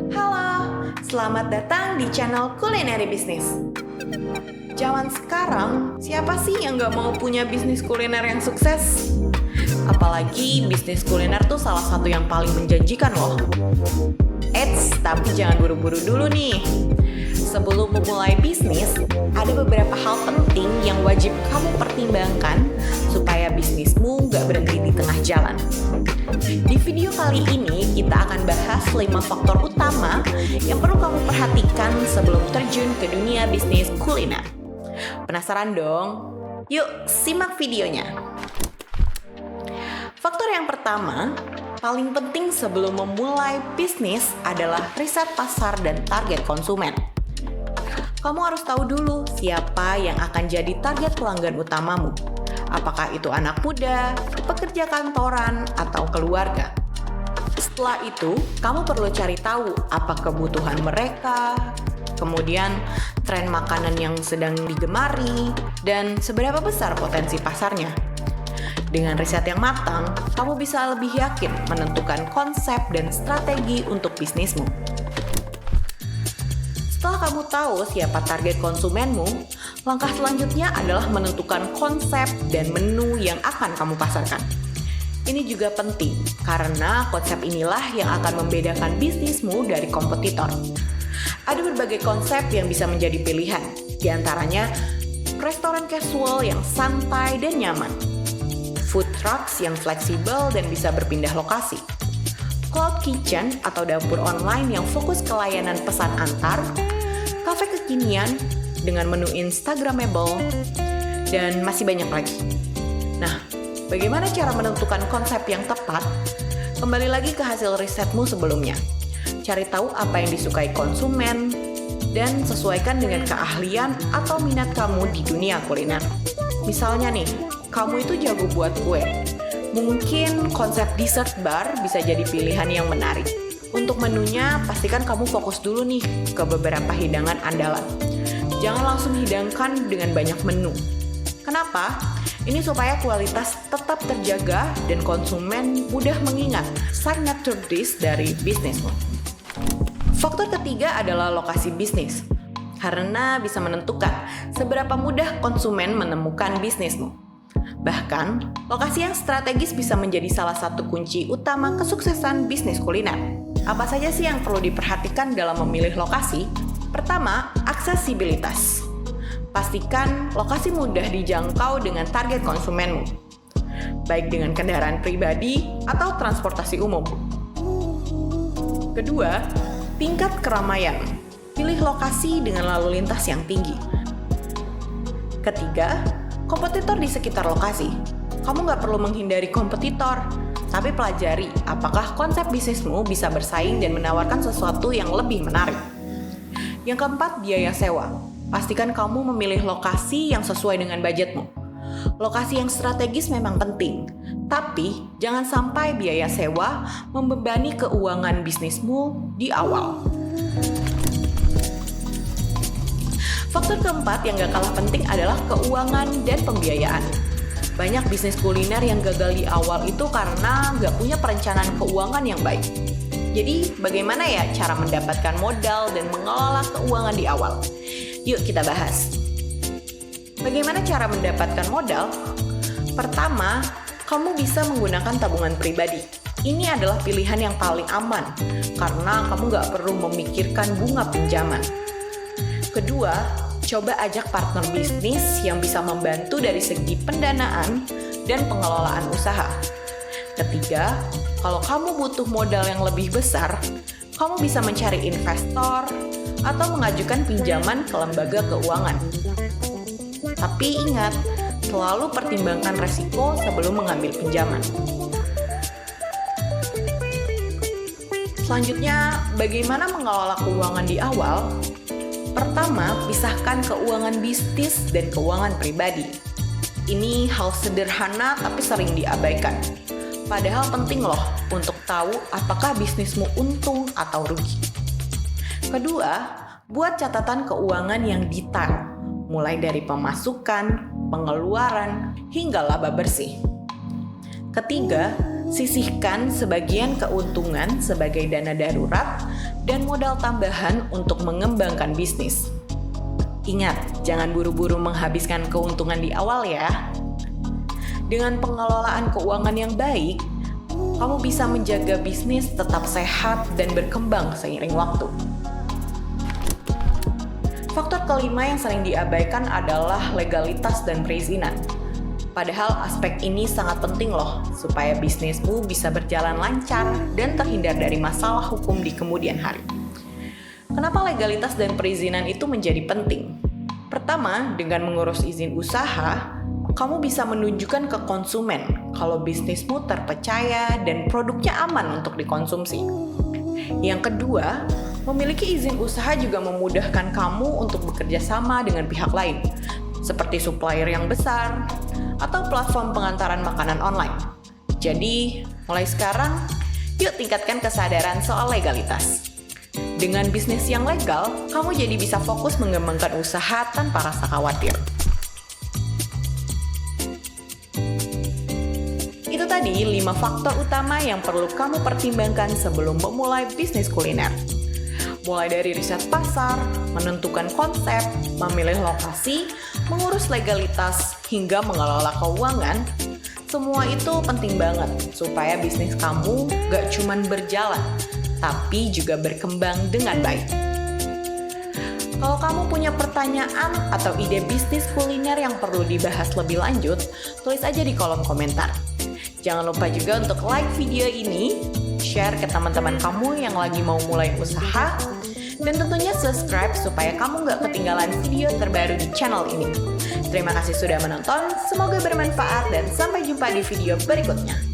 Halo, selamat datang di channel Kulineri Bisnis. Zaman sekarang, siapa sih yang nggak mau punya bisnis kuliner yang sukses? Apalagi bisnis kuliner tuh salah satu yang paling menjanjikan loh. Eits, tapi jangan buru-buru dulu nih. Sebelum memulai bisnis, ada beberapa hal penting yang wajib kamu pertimbangkan supaya bisnismu nggak berhenti di tengah jalan. Di video kali ini, kita akan bahas 5 faktor utama yang perlu kamu perhatikan sebelum terjun ke dunia bisnis kuliner. Penasaran dong? Yuk, simak videonya. Faktor yang pertama, paling penting sebelum memulai bisnis adalah riset pasar dan target konsumen. Kamu harus tahu dulu siapa yang akan jadi target pelanggan utamamu. Apakah itu anak muda, pekerja kantoran, atau keluarga. Setelah itu, kamu perlu cari tahu apa kebutuhan mereka, kemudian tren makanan yang sedang digemari, dan seberapa besar potensi pasarnya. Dengan riset yang matang, kamu bisa lebih yakin menentukan konsep dan strategi untuk bisnismu. Setelah kamu tahu siapa target konsumenmu, langkah selanjutnya adalah menentukan konsep dan menu yang akan kamu pasarkan. Ini juga penting, karena konsep inilah yang akan membedakan bisnismu dari kompetitor. Ada berbagai konsep yang bisa menjadi pilihan, di antaranya restoran casual yang santai dan nyaman, food trucks yang fleksibel dan bisa berpindah lokasi, cloud kitchen atau dapur online yang fokus ke layanan pesan antar, kafe kekinian dengan menu Instagramable, dan masih banyak lagi. Nah, bagaimana cara menentukan konsep yang tepat? Kembali lagi ke hasil risetmu sebelumnya. Cari tahu apa yang disukai konsumen, dan sesuaikan dengan keahlian atau minat kamu di dunia kuliner. Misalnya nih, kamu itu jago buat kue. Mungkin konsep dessert bar bisa jadi pilihan yang menarik. Untuk menunya, pastikan kamu fokus dulu nih ke beberapa hidangan andalan. Jangan langsung hidangkan dengan banyak menu. Kenapa? Ini supaya kualitas tetap terjaga dan konsumen mudah mengingat signature dish dari bisnismu. Faktor ketiga adalah lokasi bisnis, karena bisa menentukan seberapa mudah konsumen menemukan bisnismu. Bahkan, lokasi yang strategis bisa menjadi salah satu kunci utama kesuksesan bisnis kuliner. Apa saja sih yang perlu diperhatikan dalam memilih lokasi? Pertama, aksesibilitas. Pastikan lokasi mudah dijangkau dengan target konsumenmu, baik dengan kendaraan pribadi atau transportasi umum. Kedua, tingkat keramaian. Pilih lokasi dengan lalu lintas yang tinggi. Ketiga, kompetitor di sekitar lokasi. Kamu nggak perlu menghindari kompetitor, tapi pelajari apakah konsep bisnismu bisa bersaing dan menawarkan sesuatu yang lebih menarik. Yang keempat, biaya sewa. Pastikan kamu memilih lokasi yang sesuai dengan budgetmu. Lokasi yang strategis memang penting, tapi jangan sampai biaya sewa membebani keuangan bisnismu di awal. Faktor keempat yang gak kalah penting adalah keuangan dan pembiayaan. Banyak bisnis kuliner yang gagal di awal itu karena gak punya perencanaan keuangan yang baik. Jadi, bagaimana ya cara mendapatkan modal dan mengelola keuangan di awal? Yuk kita bahas. Bagaimana cara mendapatkan modal? Pertama, kamu bisa menggunakan tabungan pribadi. Ini adalah pilihan yang paling aman, karena kamu gak perlu memikirkan bunga pinjaman. Kedua, coba ajak partner bisnis yang bisa membantu dari segi pendanaan dan pengelolaan usaha. Ketiga, kalau kamu butuh modal yang lebih besar, kamu bisa mencari investor atau mengajukan pinjaman ke lembaga keuangan. Tapi ingat, selalu pertimbangkan resiko sebelum mengambil pinjaman. Selanjutnya, bagaimana mengelola keuangan di awal? Pertama, pisahkan keuangan bisnis dan keuangan pribadi. Ini hal sederhana tapi sering diabaikan. Padahal penting loh untuk tahu apakah bisnismu untung atau rugi. Kedua, buat catatan keuangan yang detail, mulai dari pemasukan, pengeluaran, hingga laba bersih. Ketiga, Sisihkan sebagian keuntungan sebagai dana darurat dan modal tambahan untuk mengembangkan bisnis. Ingat, jangan buru-buru menghabiskan keuntungan di awal ya. Dengan pengelolaan keuangan yang baik, kamu bisa menjaga bisnis tetap sehat dan berkembang seiring waktu. Faktor kelima yang sering diabaikan adalah legalitas dan perizinan. Padahal aspek ini sangat penting loh, supaya bisnismu bisa berjalan lancar dan terhindar dari masalah hukum di kemudian hari. Kenapa legalitas dan perizinan itu menjadi penting? Pertama, dengan mengurus izin usaha, kamu bisa menunjukkan ke konsumen kalau bisnismu terpercaya dan produknya aman untuk dikonsumsi. Yang kedua, memiliki izin usaha juga memudahkan kamu untuk bekerja sama dengan pihak lain, seperti supplier yang besar atau platform pengantaran makanan online. Jadi, mulai sekarang, yuk tingkatkan kesadaran soal legalitas. Dengan bisnis yang legal, kamu jadi bisa fokus mengembangkan usaha tanpa rasa khawatir. Itu tadi 5 faktor utama yang perlu kamu pertimbangkan sebelum memulai bisnis kuliner. Mulai dari riset pasar, menentukan konsep, memilih lokasi, mengurus legalitas, hingga mengelola keuangan, semua itu penting banget supaya bisnis kamu gak cuman berjalan, tapi juga berkembang dengan baik. Kalau kamu punya pertanyaan atau ide bisnis kuliner yang perlu dibahas lebih lanjut, tulis aja di kolom komentar. Jangan lupa juga untuk like video ini, share ke teman-teman kamu yang lagi mau mulai usaha, dan tentunya subscribe supaya kamu nggak ketinggalan video terbaru di channel ini. Terima kasih sudah menonton, semoga bermanfaat dan sampai jumpa di video berikutnya.